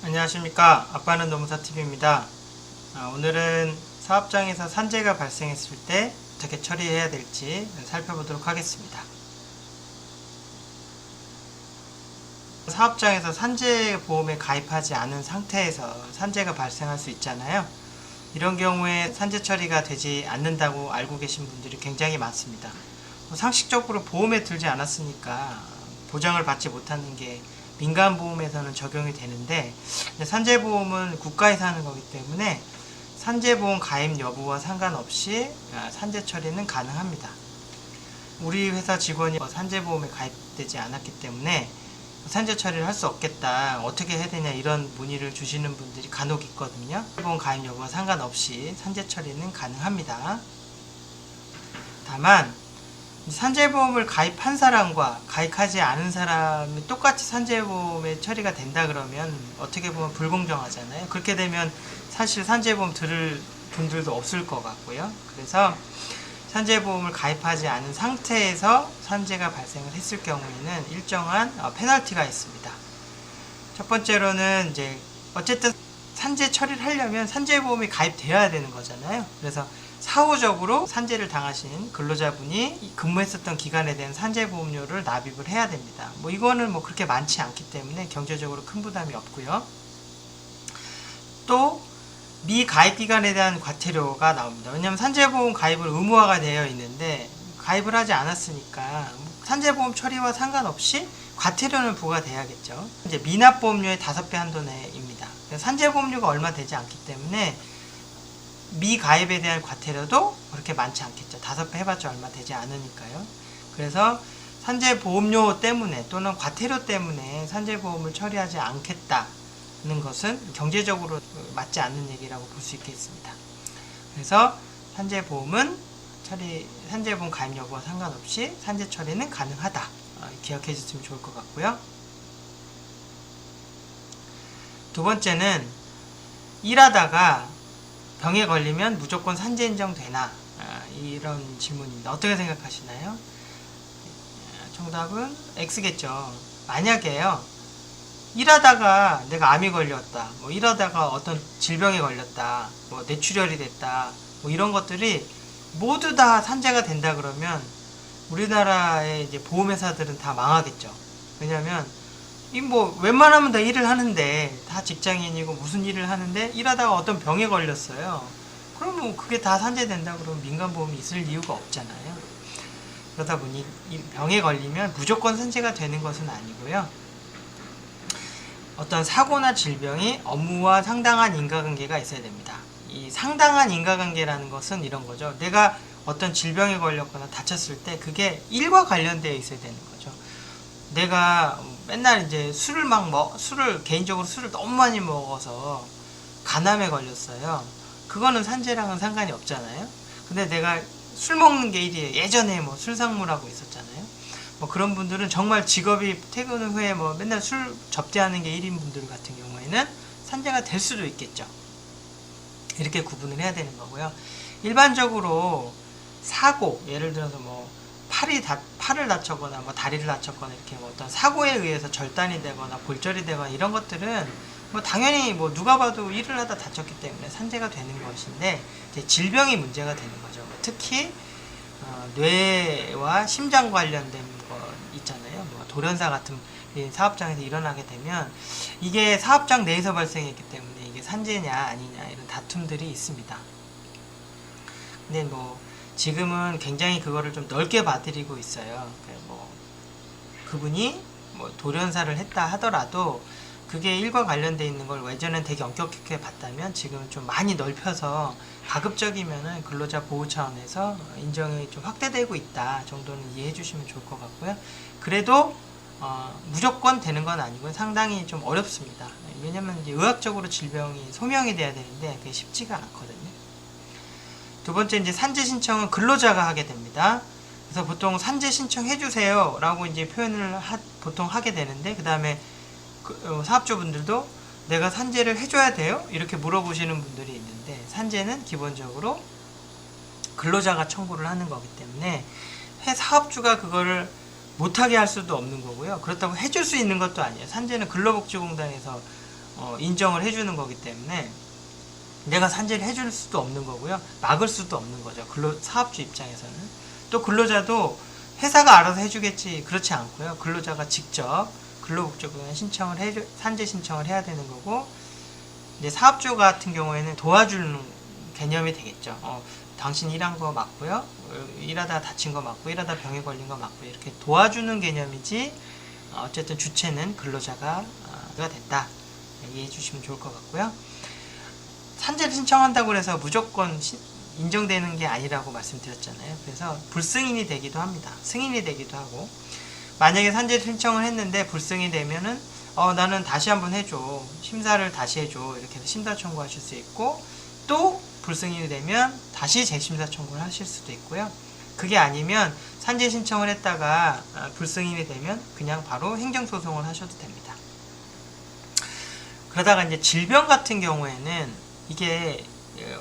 안녕하십니까. 아빠는 노무사TV입니다. 오늘은 사업장에서 산재가 발생했을 때 어떻게 처리해야 될지 살펴보도록 하겠습니다. 사업장에서 산재보험에 가입하지 않은 상태에서 산재가 발생할 수 있잖아요. 이런 경우에 산재 처리가 되지 않는다고 알고 계신 분들이 굉장히 많습니다. 상식적으로 보험에 들지 않았으니까 보장을 받지 못하는 게 민간보험에서는 적용이 되는데, 산재보험은 국가에서 하는 거기 때문에 산재보험 가입 여부와 상관없이 산재 처리는 가능합니다. 우리 회사 직원이 산재보험에 가입되지 않았기 때문에 산재 처리를 할 수 없겠다, 어떻게 해야 되냐, 이런 문의를 주시는 분들이 간혹 있거든요. 보험 가입 여부와 상관없이 산재 처리는 가능합니다. 다만 산재보험을 가입한 사람과 가입하지 않은 사람이 똑같이 산재보험에 처리가 된다 그러면 어떻게 보면 불공정하잖아요. 그렇게 되면 사실 산재보험 들을 분들도 없을 것 같고요. 그래서 산재보험을 가입하지 않은 상태에서 산재가 발생을 했을 경우에는 일정한 페널티가 있습니다. 첫 번째로는 이제 어쨌든 산재 처리를 하려면 산재보험이 가입되어야 되는 거잖아요. 그래서 사후적으로 산재를 당하신 근로자분이 근무했었던 기간에 대한 산재보험료를 납입을 해야 됩니다. 이거는 그렇게 많지 않기 때문에 경제적으로 큰 부담이 없고요. 또 미가입 기간에 대한 과태료가 나옵니다. 왜냐하면 산재보험 가입은 의무화가 되어 있는데 가입을 하지 않았으니까 산재보험 처리와 상관없이 과태료는 부과돼야겠죠. 이제 미납보험료의 5배 한도 내입니다. 산재보험료가 얼마 되지 않기 때문에 미가입에 대한 과태료도 그렇게 많지 않겠죠. 5배 해봤자 얼마 되지 않으니까요. 그래서 산재보험료 때문에 또는 과태료 때문에 산재보험을 처리하지 않겠다는 것은 경제적으로 맞지 않는 얘기라고 볼 수 있겠습니다. 그래서 산재보험 가입 여부와 상관없이 산재 처리는 가능하다. 기억해 주시면 좋을 것 같고요. 두 번째는 일하다가 병에 걸리면 무조건 산재 인정되나? 이런 질문입니다. 어떻게 생각하시나요? 정답은 X겠죠. 만약에요, 일하다가 내가 암이 걸렸다, 일하다가 어떤 질병에 걸렸다, 뇌출혈이 됐다, 이런 것들이 모두 다 산재가 된다 그러면 우리나라의 이제 보험회사들은 다 망하겠죠. 왜냐면 웬만하면 다 일을 하는데, 다 직장인이고 무슨 일을 하는데 일하다가 어떤 병에 걸렸어요. 그럼 그게 다 산재된다 그러면 민간보험이 있을 이유가 없잖아요. 그러다 보니 이 병에 걸리면 무조건 산재가 되는 것은 아니고요. 어떤 사고나 질병이 업무와 상당한 인과관계가 있어야 됩니다. 이 상당한 인과관계라는 것은 이런 거죠. 내가 어떤 질병에 걸렸거나 다쳤을 때 그게 일과 관련되어 있어야 되는 거죠. 내가 맨날 이제 개인적으로 술을 너무 많이 먹어서 간암에 걸렸어요. 그거는 산재랑은 상관이 없잖아요. 근데 내가 술 먹는 게 일이에요. 예전에 술상무라고 있었잖아요. 그런 분들은 정말 직업이 퇴근 후에 맨날 술 접대하는 게 일인 분들 같은 경우에는 산재가 될 수도 있겠죠. 이렇게 구분을 해야 되는 거고요. 일반적으로 사고, 예를 들어서 팔을 다쳤거나 다리를 다쳤거나 이렇게 어떤 사고에 의해서 절단이 되거나 골절이 되거나 이런 것들은 당연히 누가 봐도 일을 하다 다쳤기 때문에 산재가 되는 것인데, 이제 질병이 문제가 되는 거죠. 특히 뇌와 심장 관련된 거 있잖아요. 돌연사 같은 사업장에서 일어나게 되면 이게 사업장 내에서 발생했기 때문에 이게 산재냐 아니냐 이런 다툼들이 있습니다. 근데 지금은 굉장히 그거를 좀 넓게 봐드리고 있어요. 그분이 돌연사를 했다 하더라도 그게 일과 관련돼 있는 걸 예전엔 되게 엄격하게 봤다면 지금은 좀 많이 넓혀서 가급적이면은 근로자 보호 차원에서 인정이 좀 확대되고 있다 정도는 이해해 주시면 좋을 것 같고요. 그래도 무조건 되는 건 아니고요. 상당히 좀 어렵습니다. 왜냐면 이제 의학적으로 질병이 소명이 돼야 되는데 그게 쉽지가 않거든요. 두 번째, 이제 산재 신청은 근로자가 하게 됩니다. 그래서 보통 산재 신청해 주세요 라고 이제 표현을 보통 하게 되는데, 그 다음에 사업주분들도 내가 산재를 해줘야 돼요? 이렇게 물어보시는 분들이 있는데, 산재는 기본적으로 근로자가 청구를 하는 거기 때문에 사업주가 그거를 못하게 할 수도 없는 거고요. 그렇다고 해줄 수 있는 것도 아니에요. 산재는 근로복지공단에서 인정을 해주는 거기 때문에 내가 산재를 해줄 수도 없는 거고요. 막을 수도 없는 거죠. 사업주 입장에서는. 또 근로자도 회사가 알아서 해주겠지 그렇지 않고요. 근로자가 직접 근로복지공단 산재 신청을 해야 되는 거고, 이제 사업주 같은 경우에는 도와주는 개념이 되겠죠. 당신 일한 거 맞고요. 일하다 다친 거 맞고, 일하다 병에 걸린 거 맞고, 이렇게 도와주는 개념이지, 어쨌든 주체는 근로자가 된다. 이해해 주시면 좋을 것 같고요. 산재를 신청한다고 해서 무조건 인정되는 게 아니라고 말씀드렸잖아요. 그래서 불승인이 되기도 합니다. 승인이 되기도 하고, 만약에 산재를 신청을 했는데 불승인이 되면은 나는 다시 한번 해줘, 심사를 다시 해줘, 이렇게 해서 심사 청구하실 수 있고, 또 불승인이 되면 다시 재심사 청구를 하실 수도 있고요. 그게 아니면 산재 신청을 했다가 불승인이 되면 그냥 바로 행정소송을 하셔도 됩니다. 그러다가 이제 질병 같은 경우에는 이게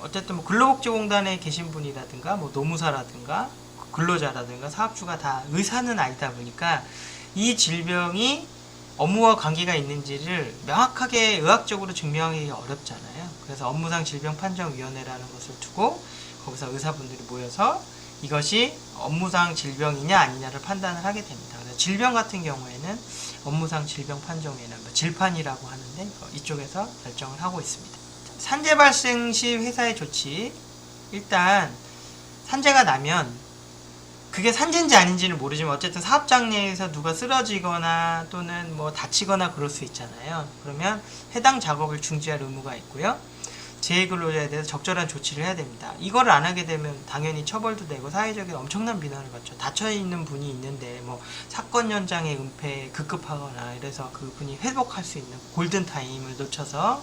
어쨌든 뭐 근로복지공단에 계신 분이라든가 뭐 노무사라든가 근로자라든가 사업주가 다 의사는 아니다 보니까 이 질병이 업무와 관계가 있는지를 명확하게 의학적으로 증명하기 어렵잖아요. 그래서 업무상 질병판정위원회라는 것을 두고 거기서 의사분들이 모여서 이것이 업무상 질병이냐 아니냐를 판단을 하게 됩니다. 그래서 질병 같은 경우에는 업무상 질병판정위원회, 질판이라고 하는데 이쪽에서 결정을 하고 있습니다. 산재 발생 시 회사의 조치, 일단 산재가 나면 그게 산재인지 아닌지는 모르지만 어쨌든 사업장 내에서 누가 쓰러지거나 또는 뭐 다치거나 그럴 수 있잖아요. 그러면 해당 작업을 중지할 의무가 있고요. 재해근로자에 대해서 적절한 조치를 해야 됩니다. 이걸 안 하게 되면 당연히 처벌도 되고 사회적인 엄청난 비난을 받죠. 다쳐있는 분이 있는데 뭐 사건 현장의 은폐에 급급하거나 이래서 그분이 회복할 수 있는 골든타임을 놓쳐서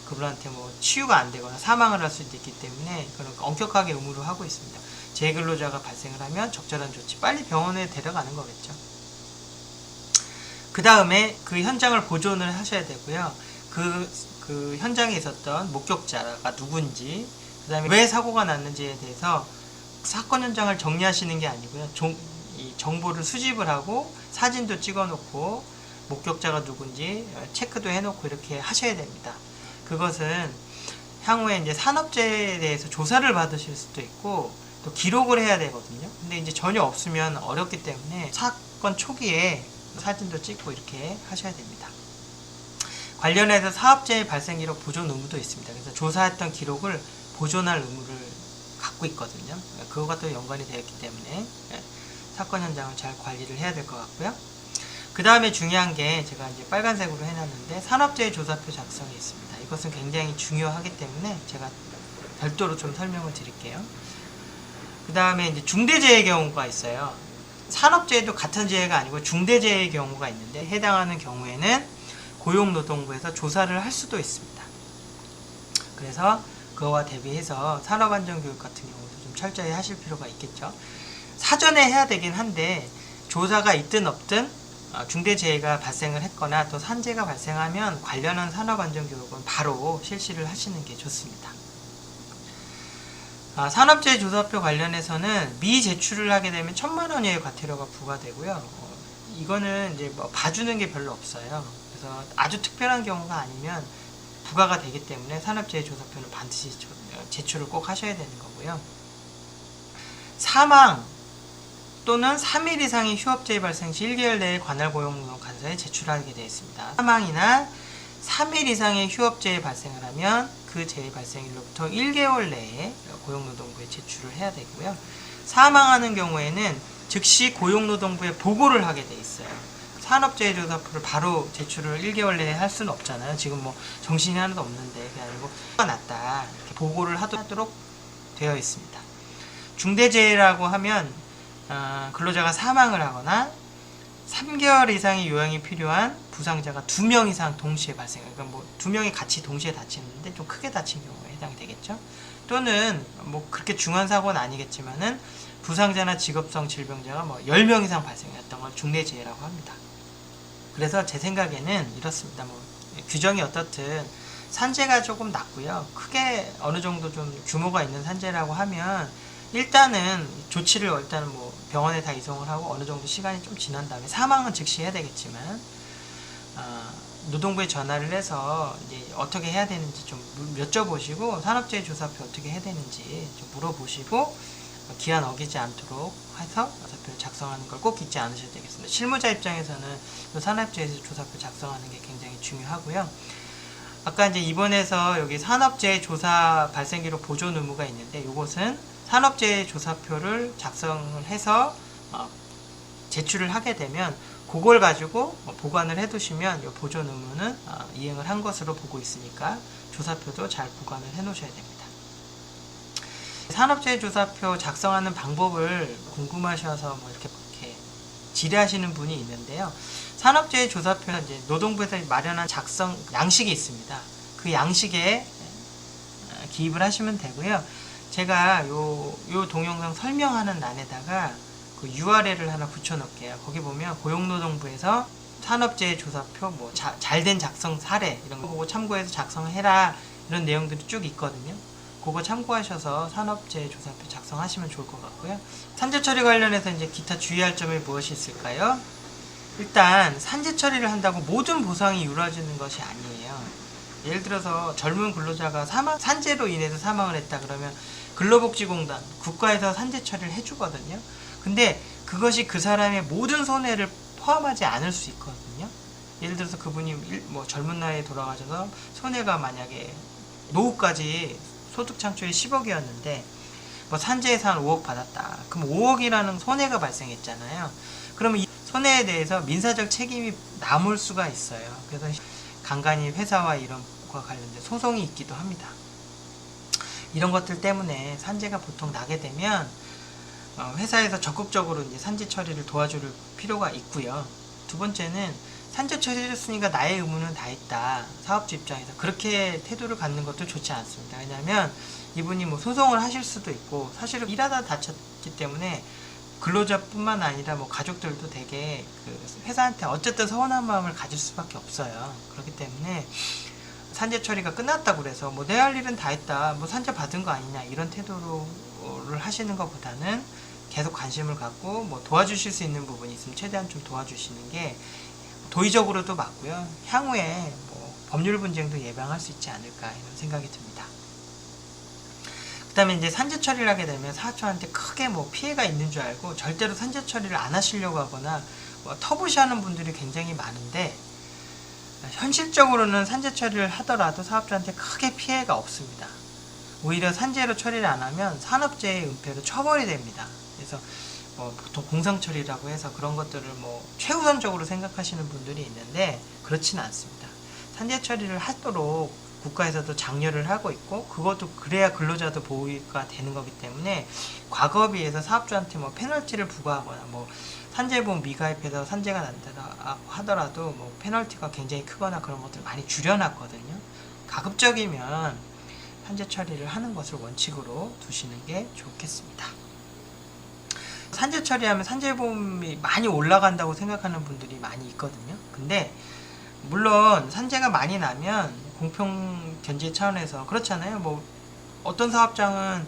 그분한테 뭐 치유가 안 되거나 사망을 할 수도 있기 때문에 그런 엄격하게 의무를 하고 있습니다. 재근로자가 발생을 하면 적절한 조치, 빨리 병원에 데려가는 거겠죠. 그 다음에 그 현장을 보존을 하셔야 되고요. 그 현장에 있었던 목격자가 누군지, 그 다음에 왜 사고가 났는지에 대해서 사건 현장을 정리하시는 게 아니고요. 이 정보를 수집을 하고 사진도 찍어 놓고 목격자가 누군지 체크도 해놓고 이렇게 하셔야 됩니다. 그것은 향후에 이제 산업재해에 대해서 조사를 받으실 수도 있고 또 기록을 해야 되거든요. 근데 이제 전혀 없으면 어렵기 때문에 사건 초기에 사진도 찍고 이렇게 하셔야 됩니다. 관련해서 사업재해 발생 기록 보존 의무도 있습니다. 그래서 조사했던 기록을 보존할 의무를 갖고 있거든요. 그거가 또 연관이 되어 있기 때문에 사건 현장을 잘 관리를 해야 될 것 같고요. 그 다음에 중요한 게 제가 이제 빨간색으로 해놨는데 산업재해 조사표 작성이 있습니다. 이것은 굉장히 중요하기 때문에 제가 별도로 좀 설명을 드릴게요. 그 다음에 이제 중대재해 경우가 있어요. 산업재해도 같은 재해가 아니고 중대재해 경우가 있는데 해당하는 경우에는 고용노동부에서 조사를 할 수도 있습니다. 그래서 그거와 대비해서 산업안전교육 같은 경우도 좀 철저히 하실 필요가 있겠죠. 사전에 해야 되긴 한데 조사가 있든 없든 중대재해가 발생을 했거나 또 산재가 발생하면 관련한 산업안전교육은 바로 실시를 하시는 게 좋습니다. 산업재해 조사표 관련해서는 미제출을 하게 되면 1,000만 원 이하의 과태료가 부과되고요. 이거는 이제 뭐 봐주는 게 별로 없어요. 그래서 아주 특별한 경우가 아니면 부과가 되기 때문에 산업재해 조사표는 반드시 제출을 꼭 하셔야 되는 거고요. 사망 또는 3일 이상의 휴업재해 발생 시 1개월 내에 관할 고용노동간서에 제출하게 되어 있습니다. 사망이나 3일 이상의 휴업재해 발생을 하면 그 재해 발생일로부터 1개월 내에 고용노동부에 제출을 해야 되고요. 사망하는 경우에는 즉시 고용노동부에 보고를 하게 돼 있어요. 산업재해 조사표를 바로 제출을 1개월 내에 할 수는 없잖아요. 지금 뭐 정신이 하나도 없는데 그게 아니고 화가 났다 이렇게 보고를 하도록 되어 있습니다. 중대재해라고 하면 근로자가 사망을 하거나 3개월 이상의 요양이 필요한 부상자가 2명 이상 동시에 발생, 그러니까 뭐 2명이 같이 동시에 다치는데 좀 크게 다친 경우에 해당이 되겠죠. 또는 뭐 그렇게 중한 사고는 아니겠지만은 부상자나 직업성 질병자가 뭐 10명 이상 발생했던 걸 중대재해라고 합니다. 그래서 제 생각에는 이렇습니다. 뭐 규정이 어떻든 산재가 조금 낮고요. 크게 어느 정도 좀 규모가 있는 산재라고 하면 일단은 조치를 일단은 뭐 병원에 다 이송을 하고 어느 정도 시간이 좀 지난 다음에 사망은 즉시 해야 되겠지만 노동부에 전화를 해서 이제 어떻게 해야 되는지 좀 여쭤보시고, 산업재해 조사표 어떻게 해야 되는지 좀 물어보시고 기한 어기지 않도록 해서 조사표를 작성하는 걸 꼭 잊지 않으셔야 되겠습니다. 실무자 입장에서는 산업재해 조사표 작성하는 게 굉장히 중요하고요. 아까 이제 2번에서 여기 산업재해 조사 발생 기록 보존 의무가 있는데, 이것은 산업재해 조사표를 작성을 해서 제출을 하게 되면 그걸 가지고 보관을 해두시면 이 보존 의무는 이행을 한 것으로 보고 있으니까 조사표도 잘 보관을 해 놓으셔야 됩니다. 산업재해 조사표 작성하는 방법을 궁금하셔서 이렇게 질의하시는 분이 있는데요. 산업재해 조사표는 이제 노동부에서 마련한 작성 양식이 있습니다. 그 양식에 기입을 하시면 되고요. 제가 요 동영상 설명하는欄에다가 그 URL을 하나 붙여놓을게요. 거기 보면 고용노동부에서 산업재해 조사표 잘된 작성 사례 이런 거 보고 참고해서 작성해라 이런 내용들이 쭉 있거든요. 그거 참고하셔서 산업재해 조사표 작성하시면 좋을 것 같고요. 산재 처리 관련해서 이제 기타 주의할 점이 무엇이 있을까요? 일단 산재 처리를 한다고 모든 보상이 이루어지는 것이 아니에요. 예를 들어서 젊은 근로자가 산재로 인해서 사망을 했다 그러면 근로복지공단, 국가에서 산재 처리를 해주거든요. 근데 그것이 그 사람의 모든 손해를 포함하지 않을 수 있거든요. 예를 들어서 그분이 젊은 나이에 돌아가셔서 손해가 만약에 노후까지 소득 창출이 10억이었는데 산재에서 한 5억 받았다. 그럼 5억이라는 손해가 발생했잖아요. 그러면 이 손해에 대해서 민사적 책임이 남을 수가 있어요. 그래서 간간히 회사와 이런 것과 관련된 소송이 있기도 합니다. 이런 것들 때문에 산재가 보통 나게 되면 회사에서 적극적으로 이제 산재 처리를 도와줄 필요가 있고요. 두 번째는 산재 처리해줬으니까 나의 의무는 다 했다. 사업주 입장에서 그렇게 태도를 갖는 것도 좋지 않습니다. 왜냐하면 이분이 소송을 하실 수도 있고, 사실은 일하다 다쳤기 때문에 근로자뿐만 아니라 가족들도 되게 그 회사한테 어쨌든 서운한 마음을 가질 수밖에 없어요. 그렇기 때문에 산재 처리가 끝났다고 그래서 내 할 일은 다 했다, 산재 받은 거 아니냐 이런 태도를 하시는 것보다는 계속 관심을 갖고 도와주실 수 있는 부분이 있으면 최대한 좀 도와주시는 게 도의적으로도 맞고요. 향후에 법률 분쟁도 예방할 수 있지 않을까 이런 생각이 듭니다. 그 다음에 이제 산재 처리를 하게 되면 사업주한테 크게 피해가 있는 줄 알고 절대로 산재 처리를 안 하시려고 하거나 터부시하는 분들이 굉장히 많은데, 현실적으로는 산재 처리를 하더라도 사업주한테 크게 피해가 없습니다. 오히려 산재로 처리를 안 하면 산업재해 은폐로 처벌이 됩니다. 그래서 보통 공상처리라고 해서 그런 것들을 최우선적으로 생각하시는 분들이 있는데 그렇지는 않습니다. 산재 처리를 하도록 국가에서도 장려를 하고 있고, 그것도 그래야 근로자도 보호가 되는 거기 때문에 과거에 비해서 사업주한테 페널티를 부과하거나 산재보험 미가입해서 산재가 난다 하더라도 페널티가 굉장히 크거나 그런 것들을 많이 줄여놨거든요. 가급적이면 산재 처리를 하는 것을 원칙으로 두시는 게 좋겠습니다. 산재 처리하면 산재보험이 많이 올라간다고 생각하는 분들이 많이 있거든요. 근데 물론 산재가 많이 나면 공평 견제 차원에서 그렇잖아요. 어떤 사업장은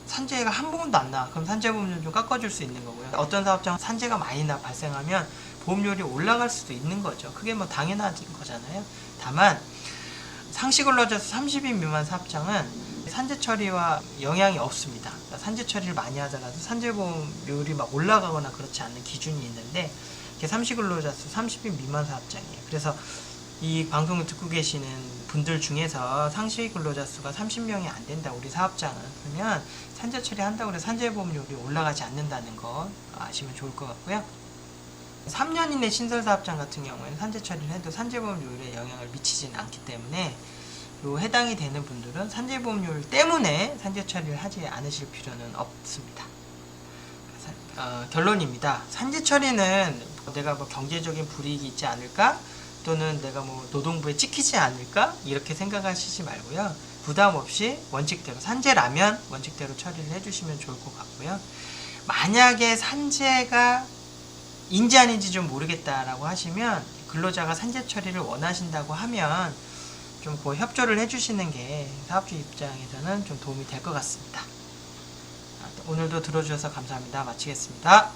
산재가 한 번도 안 나. 그럼 산재보험료 좀 깎아줄 수 있는 거고요. 어떤 사업장은 산재가 많이 발생하면 보험료율이 올라갈 수도 있는 거죠. 그게 당연한 거잖아요. 다만 상시 근로자수 30인 미만 사업장은 산재 처리와 영향이 없습니다. 그러니까 산재 처리를 많이 하더라도 산재보험료율이 올라가거나 그렇지 않는 기준이 있는데, 이게 상시 근로자 수 30인 미만 사업장이에요. 그래서 이 방송을 듣고 계시는 분들 중에서 상시 근로자 수가 30명이 안 된다, 우리 사업장은. 그러면 산재 처리한다고 해서 산재보험료율이 올라가지 않는다는 거 아시면 좋을 것 같고요. 3년 이내 신설 사업장 같은 경우에는 산재 처리를 해도 산재보험료율에 영향을 미치지는 않기 때문에 해당이 되는 분들은 산재보험료율 때문에 산재 처리를 하지 않으실 필요는 없습니다. 결론입니다. 산재 처리는 내가 경제적인 불이익이 있지 않을까, 또는 내가 노동부에 찍히지 않을까 이렇게 생각하시지 말고요. 부담 없이 원칙대로, 산재라면 원칙대로 처리를 해주시면 좋을 것 같고요. 만약에 산재가 인지 아닌지 좀 모르겠다라고 하시면, 근로자가 산재 처리를 원하신다고 하면 좀 협조를 해주시는 게 사업주 입장에서는 좀 도움이 될 것 같습니다. 오늘도 들어주셔서 감사합니다. 마치겠습니다.